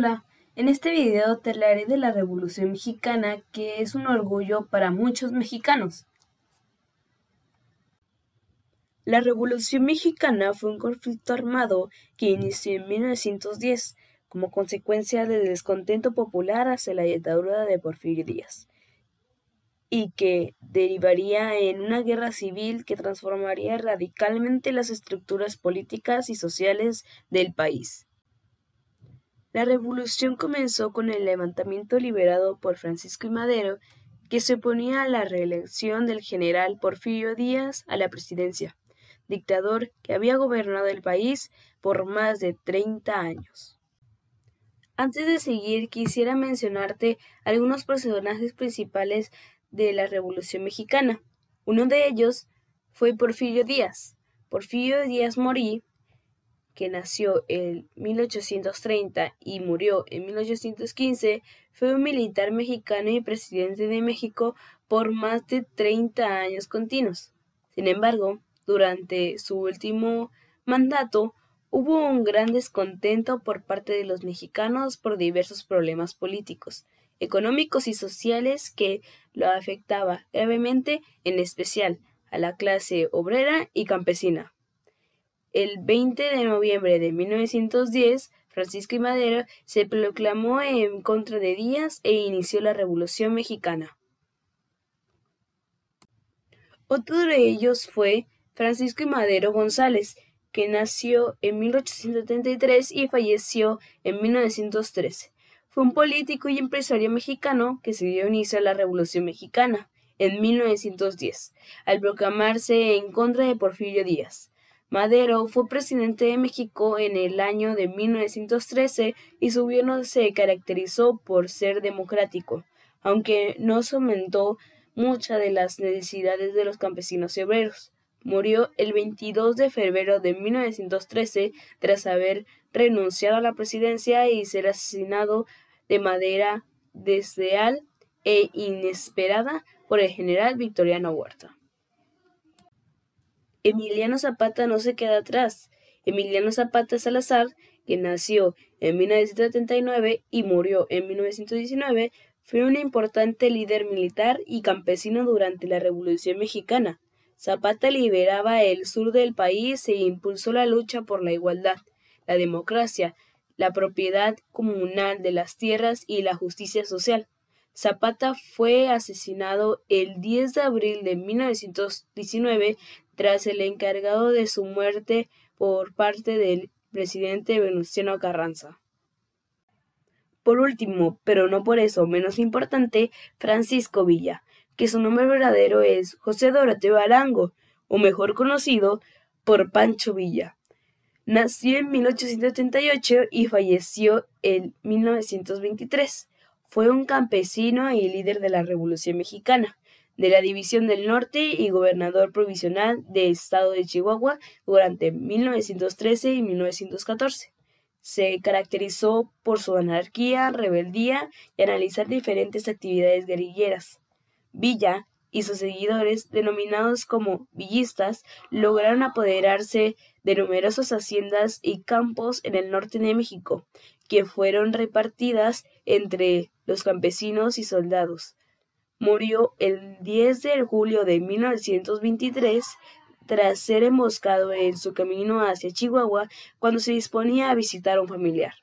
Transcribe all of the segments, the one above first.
Hola, en este video te hablaré de la Revolución Mexicana, que es un orgullo para muchos mexicanos. La Revolución Mexicana fue un conflicto armado que inició en 1910 como consecuencia del descontento popular hacia la dictadura de Porfirio Díaz, y que derivaría en una guerra civil que transformaría radicalmente las estructuras políticas y sociales del país. La revolución comenzó con el levantamiento liderado por Francisco I. Madero, que se oponía a la reelección del general Porfirio Díaz a la presidencia, dictador que había gobernado el país por más de 30 años. Antes de seguir, quisiera mencionarte algunos personajes principales de la Revolución Mexicana. Uno de ellos fue Porfirio Díaz. Porfirio Díaz Morí, que nació en 1830 y murió en 1815, fue un militar mexicano y presidente de México por más de 30 años continuos. Sin embargo, durante su último mandato, hubo un gran descontento por parte de los mexicanos por diversos problemas políticos, económicos y sociales que lo afectaba gravemente, en especial a la clase obrera y campesina. El 20 de noviembre de 1910, Francisco I. Madero se proclamó en contra de Díaz e inició la Revolución Mexicana. Otro de ellos fue Francisco I. Madero González, que nació en 1873 y falleció en 1913. Fue un político y empresario mexicano que se dio inicio a la Revolución Mexicana en 1910, al proclamarse en contra de Porfirio Díaz. Madero fue presidente de México en el año de 1913 y su gobierno se caracterizó por ser democrático, aunque no solventó muchas de las necesidades de los campesinos y obreros. Murió el 22 de febrero de 1913 tras haber renunciado a la presidencia y ser asesinado de manera desleal e inesperada por el general Victoriano Huerta. Emiliano Zapata no se queda atrás. Emiliano Zapata Salazar, que nació en 1979 y murió en 1919, fue un importante líder militar y campesino durante la Revolución Mexicana. Zapata liberaba el sur del país e impulsó la lucha por la igualdad, la democracia, la propiedad comunal de las tierras y la justicia social. Zapata fue asesinado el 10 de abril de 1919 tras el encargo de su muerte por parte del presidente Venustiano Carranza. Por último, pero no por eso menos importante, Francisco Villa, que su nombre verdadero es José Doroteo Arango, o mejor conocido por Pancho Villa. Nació en 1878 y falleció en 1923. Fue un campesino y líder de la Revolución Mexicana, de la División del Norte y gobernador provisional del estado de Chihuahua durante 1913 y 1914. Se caracterizó por su anarquía, rebeldía y analizar diferentes actividades guerrilleras. Villa y sus seguidores, denominados como villistas, lograron apoderarse de numerosas haciendas y campos en el norte de México, que fueron repartidas entre los campesinos y soldados. Murió el 10 de julio de 1923 tras ser emboscado en su camino hacia Chihuahua cuando se disponía a visitar a un familiar.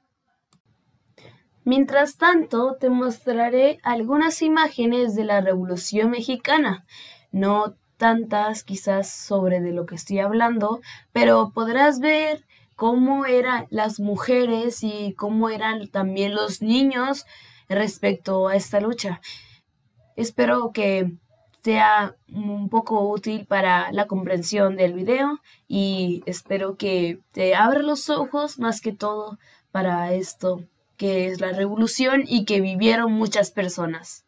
Mientras tanto, te mostraré algunas imágenes de la Revolución Mexicana, no tantas quizás sobre de lo que estoy hablando, pero podrás ver cómo eran las mujeres y cómo eran también los niños respecto a esta lucha. Espero que sea un poco útil para la comprensión del video y espero que te abra los ojos más que todo para esto que es la revolución y que vivieron muchas personas.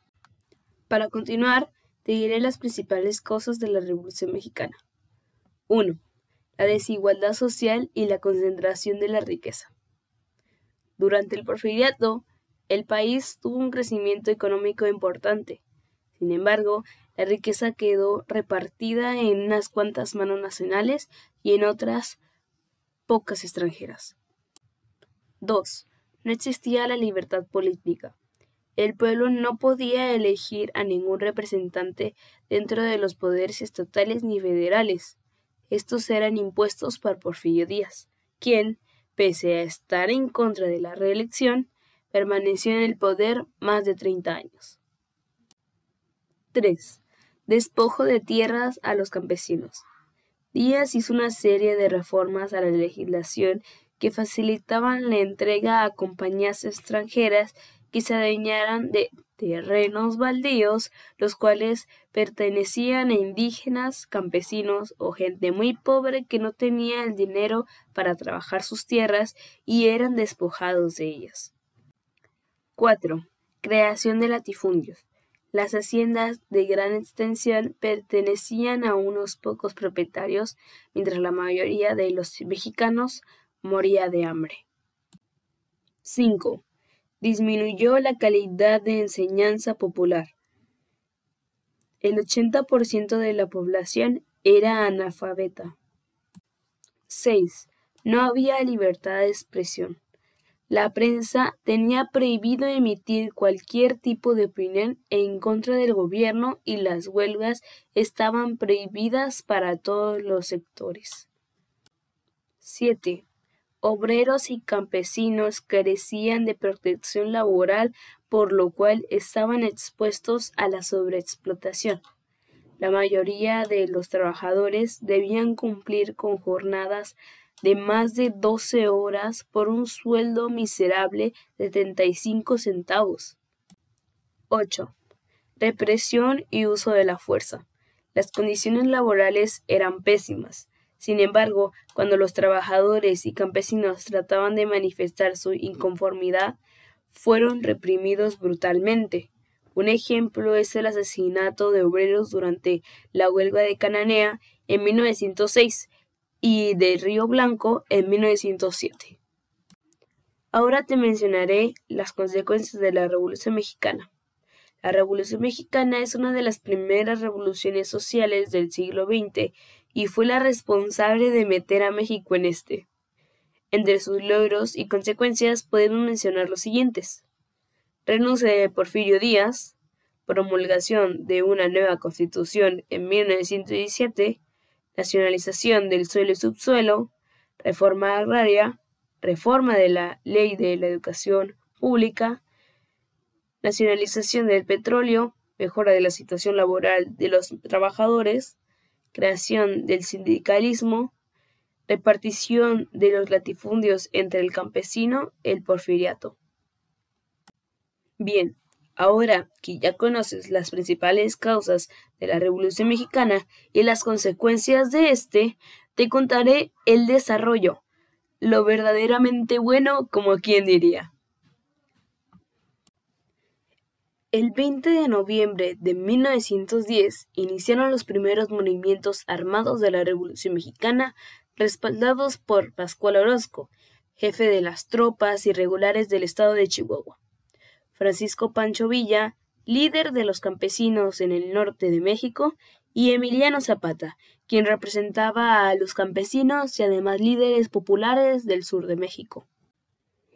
Para continuar, te diré las principales cosas de la Revolución Mexicana. 1. La desigualdad social y la concentración de la riqueza. Durante el porfiriato, el país tuvo un crecimiento económico importante. Sin embargo, la riqueza quedó repartida en unas cuantas manos nacionales y en otras pocas extranjeras. 2. no existía la libertad política. El pueblo no podía elegir a ningún representante dentro de los poderes estatales ni federales. Estos eran impuestos por Porfirio Díaz, quien, pese a estar en contra de la reelección, permaneció en el poder más de 30 años. 3. Despojo de tierras a los campesinos. Díaz hizo una serie de reformas a la legislación que facilitaban la entrega a compañías extranjeras que se adueñaran de terrenos baldíos, los cuales pertenecían a indígenas, campesinos o gente muy pobre que no tenía el dinero para trabajar sus tierras y eran despojados de ellas. 4. Creación de latifundios. Las haciendas de gran extensión pertenecían a unos pocos propietarios, mientras la mayoría de los mexicanos moría de hambre. 5. Disminuyó la calidad de enseñanza popular. El 80% de la población era analfabeta. 6. No había libertad de expresión. La prensa tenía prohibido emitir cualquier tipo de opinión en contra del gobierno y las huelgas estaban prohibidas para todos los sectores. 7. Obreros y campesinos carecían de protección laboral, por lo cual estaban expuestos a la sobreexplotación. La mayoría de los trabajadores debían cumplir con jornadas de más de 12 horas por un sueldo miserable de 35 centavos. 8. Represión y uso de la fuerza. Las condiciones laborales eran pésimas. Sin embargo, cuando los trabajadores y campesinos trataban de manifestar su inconformidad, fueron reprimidos brutalmente. Un ejemplo es el asesinato de obreros durante la huelga de Cananea en 1906 y de Río Blanco en 1907. Ahora te mencionaré las consecuencias de la Revolución Mexicana. La Revolución Mexicana es una de las primeras revoluciones sociales del siglo XX y fue la responsable de meter a México en este. Entre sus logros y consecuencias podemos mencionar los siguientes: renuncia de Porfirio Díaz, promulgación de una nueva constitución en 1917, nacionalización del suelo y subsuelo, reforma agraria, reforma de la ley de la educación pública, nacionalización del petróleo, mejora de la situación laboral de los trabajadores, creación del sindicalismo, repartición de los latifundios entre el campesino y el porfiriato. Bien, ahora que ya conoces las principales causas de la Revolución Mexicana y las consecuencias de te contaré el desarrollo, lo verdaderamente bueno, como quien diría. El 20 de noviembre de 1910 iniciaron los primeros movimientos armados de la Revolución Mexicana, respaldados por Pascual Orozco, jefe de las tropas irregulares del estado de Chihuahua, Francisco Pancho Villa, líder de los campesinos en el norte de México, y Emiliano Zapata, quien representaba a los campesinos y además líderes populares del sur de México.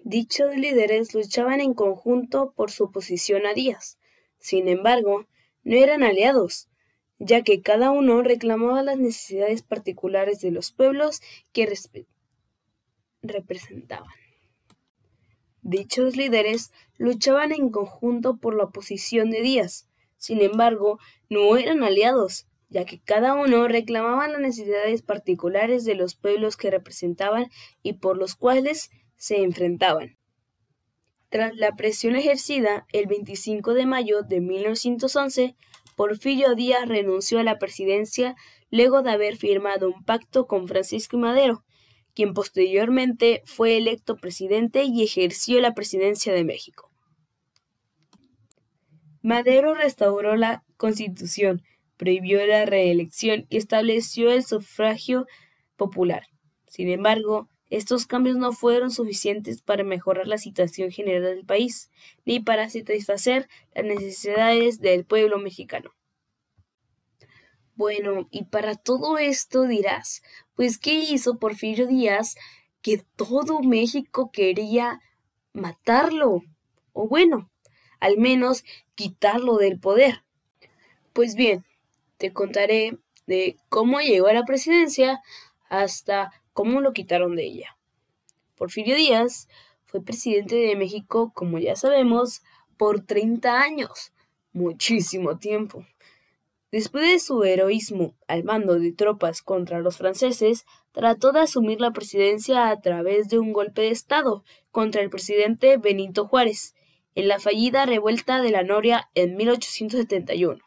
Dichos líderes luchaban en conjunto por su oposición a Díaz. Sin embargo, no eran aliados, ya que cada uno reclamaba las necesidades particulares de los pueblos que representaban. Dichos líderes luchaban en conjunto por la oposición de Díaz. Sin embargo, no eran aliados, ya que cada uno reclamaba las necesidades particulares de los pueblos que representaban y por los cuales se enfrentaban. Tras la presión ejercida, el 25 de mayo de 1911, Porfirio Díaz renunció a la presidencia luego de haber firmado un pacto con Francisco I. Madero, quien posteriormente fue electo presidente y ejerció la presidencia de México. Madero restauró la Constitución, prohibió la reelección y estableció el sufragio popular. Sin embargo, estos cambios no fueron suficientes para mejorar la situación general del país, ni para satisfacer las necesidades del pueblo mexicano. Bueno, y para todo esto dirás, pues ¿qué hizo Porfirio Díaz que todo México quería matarlo, o bueno, al menos quitarlo del poder. Pues bien, te contaré de cómo llegó a la presidencia hasta cómo lo quitaron de ella. Porfirio Díaz fue presidente de México, como ya sabemos, por 30 años, muchísimo tiempo. Después de su heroísmo al mando de tropas contra los franceses, trató de asumir la presidencia a través de un golpe de Estado contra el presidente Benito Juárez, en la fallida revuelta de la Noria en 1871.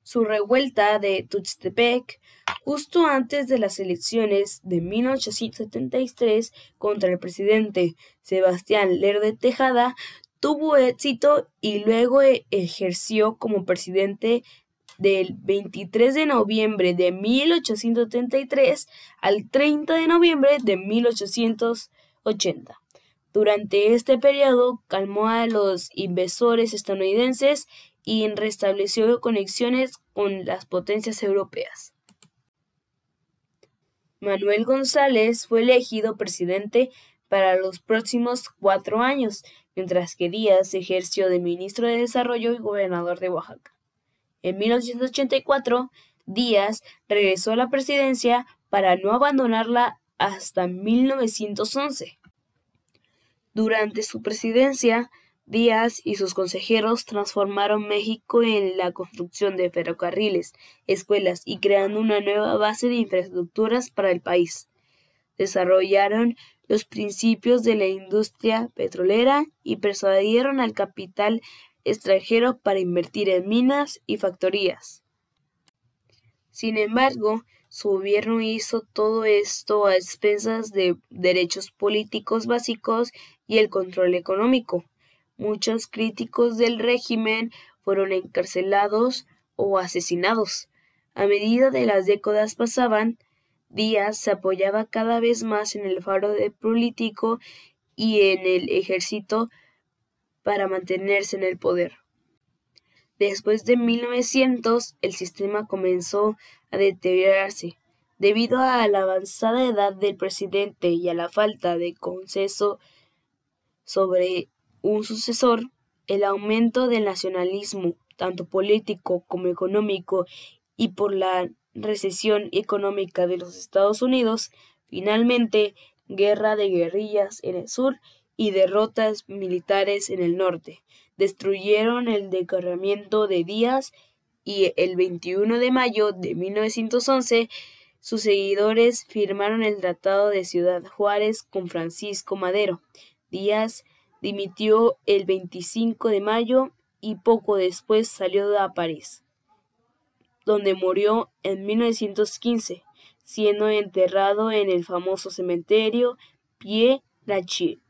Su revuelta de Tuxtepec, justo antes de las elecciones de 1873 contra el presidente Sebastián Lerdo de Tejada, tuvo éxito y luego ejerció como presidente del 23 de noviembre de 1873 al 30 de noviembre de 1880. Durante este periodo calmó a los invasores estadounidenses y restableció conexiones con las potencias europeas. Manuel González fue elegido presidente para los próximos 4 años, mientras que Díaz ejerció de ministro de Desarrollo y gobernador de Oaxaca. En 1884, Díaz regresó a la presidencia para no abandonarla hasta 1911. Durante su presidencia, Díaz y sus consejeros transformaron México en la construcción de ferrocarriles, escuelas y creando una nueva base de infraestructuras para el país. Desarrollaron los principios de la industria petrolera y persuadieron al capital extranjero para invertir en minas y factorías. Sin embargo, su gobierno hizo todo esto a expensas de derechos políticos básicos y el control económico. Muchos críticos del régimen fueron encarcelados o asesinados. A medida que las décadas pasaban, Díaz se apoyaba cada vez más en el faro político y en el ejército para mantenerse en el poder. Después de 1900, el sistema comenzó a deteriorarse. Debido a la avanzada edad del presidente y a la falta de consenso sobre un sucesor, el aumento del nacionalismo, tanto político como económico, y por la recesión económica de los Estados Unidos, finalmente, guerra de guerrillas en el sur y derrotas militares en el norte, destruyeron el encarcelamiento de Díaz y el 21 de mayo de 1911 sus seguidores firmaron el Tratado de Ciudad Juárez con Francisco Madero. Díaz dimitió el 25 de mayo y poco después salió a París, donde murió en 1915, siendo enterrado en el famoso cementerio Père Lachaise.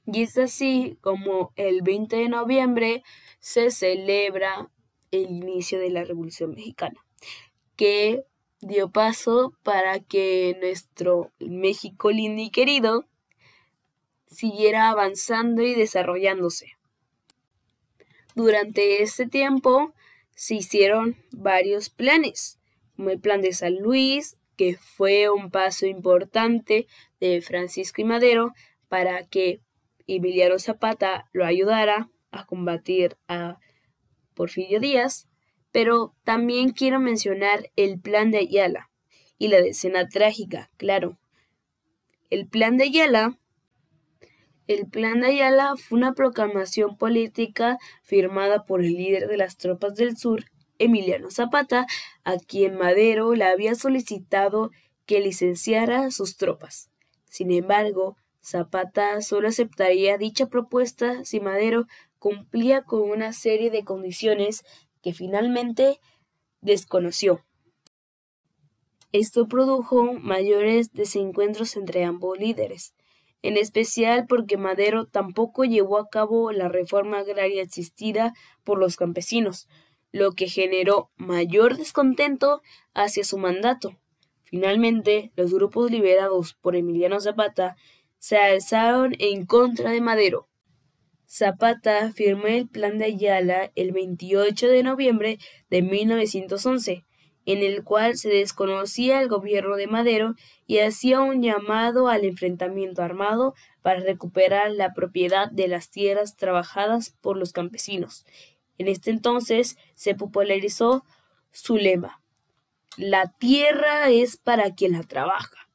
Y es así como el 20 de noviembre se celebra el inicio de la Revolución Mexicana, que dio paso para que nuestro México lindo y querido siguiera avanzando y desarrollándose. Durante este tiempo se hicieron varios planes, como el Plan de San Luis, que fue un paso importante de Francisco y Madero para que Emiliano Zapata lo ayudara a combatir a Porfirio Díaz, pero también quiero mencionar el Plan de Ayala y la Decena Trágica, claro. El Plan de Ayala fue una proclamación política firmada por el líder de las tropas del sur, Emiliano Zapata, a quien Madero le había solicitado que licenciara sus tropas. Sin embargo, Zapata solo aceptaría dicha propuesta si Madero cumplía con una serie de condiciones que finalmente desconoció. Esto produjo mayores desencuentros entre ambos líderes, en especial porque Madero tampoco llevó a cabo la reforma agraria exigida por los campesinos, lo que generó mayor descontento hacia su mandato. Finalmente, los grupos liderados por Emiliano Zapata se alzaron en contra de Madero. Zapata firmó el Plan de Ayala el 28 de noviembre de 1911 en el cual se desconocía el gobierno de Madero y hacía un llamado al enfrentamiento armado para recuperar la propiedad de las tierras trabajadas por los campesinos. En este entonces se popularizó su lema: la tierra es para quien la trabaja.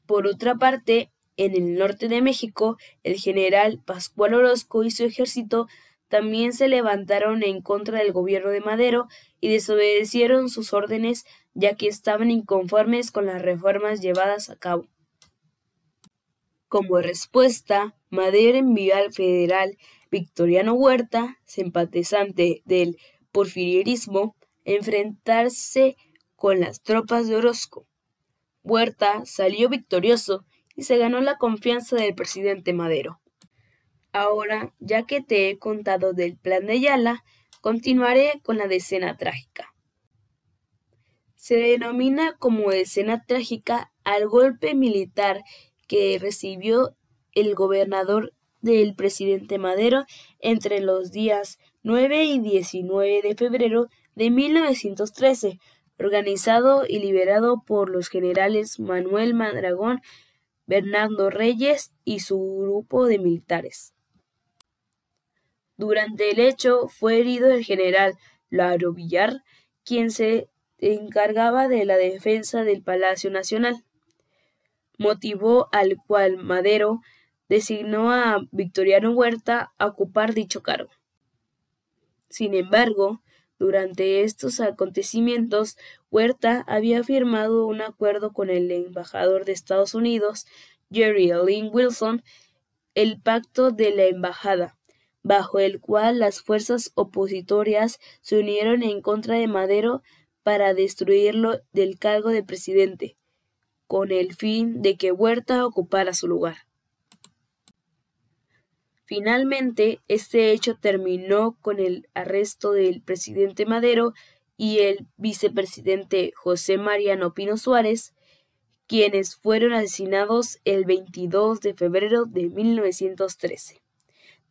Por otra parte, en el norte de México, el general Pascual Orozco y su ejército también se levantaron en contra del gobierno de Madero y desobedecieron sus órdenes, ya que estaban inconformes con las reformas llevadas a cabo. Como respuesta, Madero envió al federal Victoriano Huerta, simpatizante del porfirierismo, a enfrentarse con las tropas de Orozco. Huerta salió victorioso y se ganó la confianza del presidente Madero. Ahora, ya que te he contado del plan de Ayala, continuaré con la decena trágica. Se denomina como decena trágica al golpe militar que recibió el gobernador del presidente Madero entre los días 9 y 19 de febrero de 1913, organizado y liderado por los generales Manuel Mondragón, Bernardo Reyes y su grupo de militares. Durante el hecho fue herido el general Laro Villar, quien se encargaba de la defensa del Palacio Nacional, motivo al cual Madero designó a Victoriano Huerta a ocupar dicho cargo. Sin embargo, durante estos acontecimientos, Huerta había firmado un acuerdo con el embajador de Estados Unidos, Jerry Lynn Wilson, el Pacto de la Embajada, bajo el cual las fuerzas opositorias se unieron en contra de Madero para destruirlo del cargo de presidente, con el fin de que Huerta ocupara su lugar. Finalmente, este hecho terminó con el arresto del presidente Madero y el vicepresidente José Mariano Pino Suárez, quienes fueron asesinados el 22 de febrero de 1913.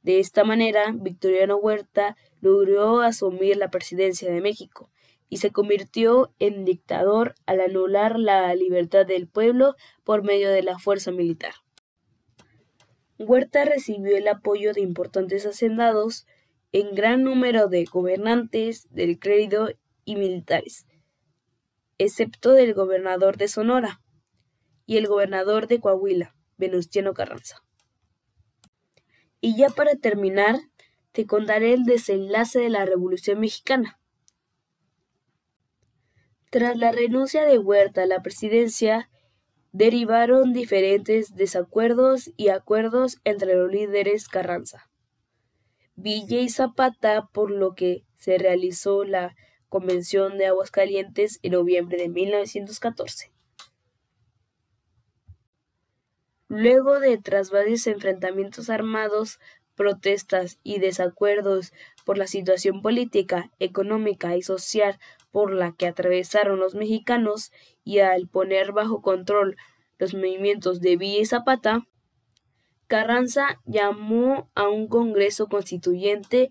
De esta manera, Victoriano Huerta logró asumir la presidencia de México y se convirtió en dictador al anular la libertad del pueblo por medio de la fuerza militar. Huerta recibió el apoyo de importantes hacendados, en gran número de gobernantes del clero y militares, excepto del gobernador de Sonora y el gobernador de Coahuila, Venustiano Carranza. Y ya para terminar, te contaré el desenlace de la Revolución Mexicana. Tras la renuncia de Huerta a la presidencia, derivaron diferentes desacuerdos y acuerdos entre los líderes Carranza, Villa y Zapata, por lo que se realizó la Convención de Aguascalientes en noviembre de 1914. Luego tras varios enfrentamientos armados, protestas y desacuerdos por la situación política, económica y social por la que atravesaron los mexicanos, y al poner bajo control los movimientos de Villa y Zapata, Carranza llamó a un Congreso Constituyente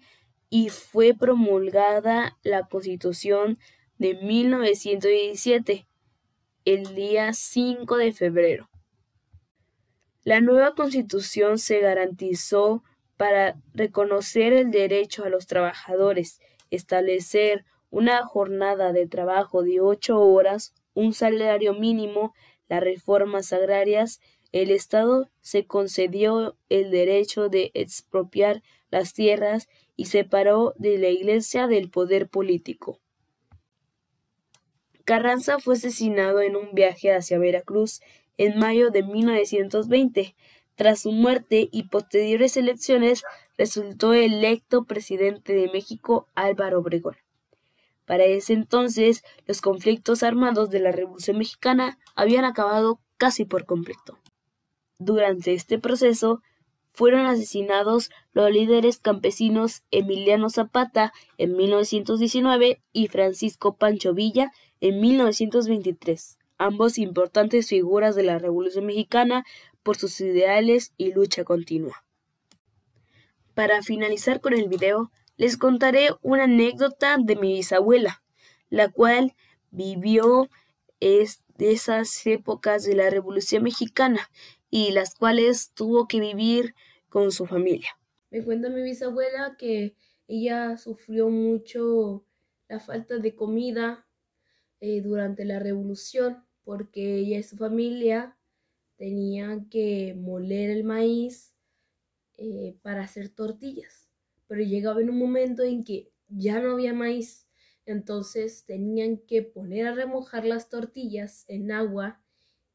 y fue promulgada la Constitución de 1917, el día 5 de febrero. La nueva Constitución se garantizó para reconocer el derecho a los trabajadores, establecer una jornada de trabajo de 8 horas, un salario mínimo, las reformas agrarias. El Estado se concedió el derecho de expropiar las tierras y separó de la Iglesia del poder político. Carranza fue asesinado en un viaje hacia Veracruz en mayo de 1920. Tras su muerte y posteriores elecciones, resultó electo presidente de México Álvaro Obregón. Para ese entonces, los conflictos armados de la Revolución Mexicana habían acabado casi por completo. Durante este proceso, fueron asesinados los líderes campesinos Emiliano Zapata en 1919 y Francisco Pancho Villa en 1923, ambos importantes figuras de la Revolución Mexicana por sus ideales y lucha continua. Para finalizar con el video, les contaré una anécdota de mi bisabuela, la cual vivió de esas épocas de la Revolución Mexicana y las cuales tuvo que vivir con su familia. Me cuenta mi bisabuela que ella sufrió mucho la falta de comida durante la revolución porque ella y su familia tenían que moler el maíz para hacer tortillas, pero llegaba en un momento en que ya no había maíz, entonces tenían que poner a remojar las tortillas en agua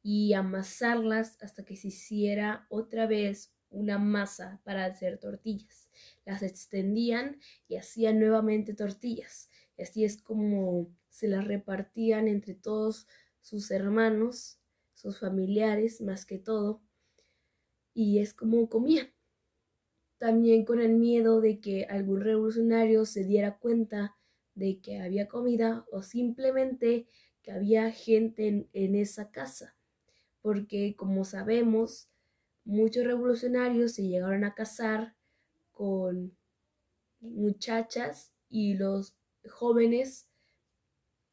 y amasarlas hasta que se hiciera otra vez una masa para hacer tortillas. Las extendían y hacían nuevamente tortillas. Y así es como se las repartían entre todos sus hermanos, sus familiares más que todo, y es como comían. También con el miedo de que algún revolucionario se diera cuenta de que había comida o simplemente que había gente en esa casa, porque como sabemos, muchos revolucionarios se llegaron a casar con muchachas y los jóvenes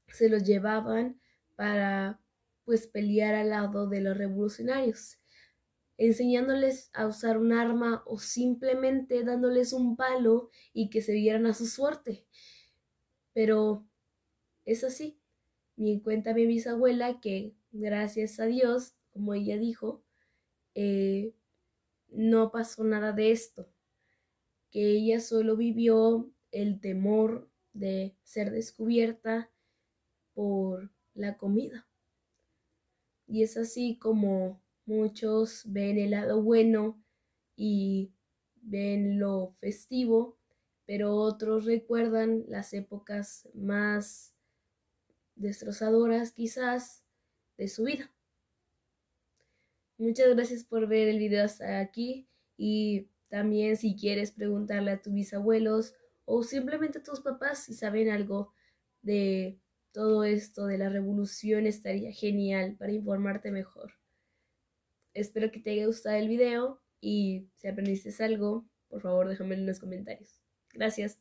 se los llevaban para pues pelear al lado de los revolucionarios, enseñándoles a usar un arma o simplemente dándoles un palo y que se vieran a su suerte. Pero es así. Me cuenta mi bisabuela que gracias a Dios, como ella dijo, no pasó nada de esto, que ella solo vivió el temor de ser descubierta por la comida. Y es así como muchos ven el lado bueno y ven lo festivo, pero otros recuerdan las épocas más destrozadoras quizás de su vida. Muchas gracias por ver el video hasta aquí y también si quieres preguntarle a tus bisabuelos o simplemente a tus papás si saben algo de todo esto de la revolución, estaría genial para informarte mejor. Espero que te haya gustado el video y si aprendiste algo, por favor déjamelo en los comentarios. Gracias.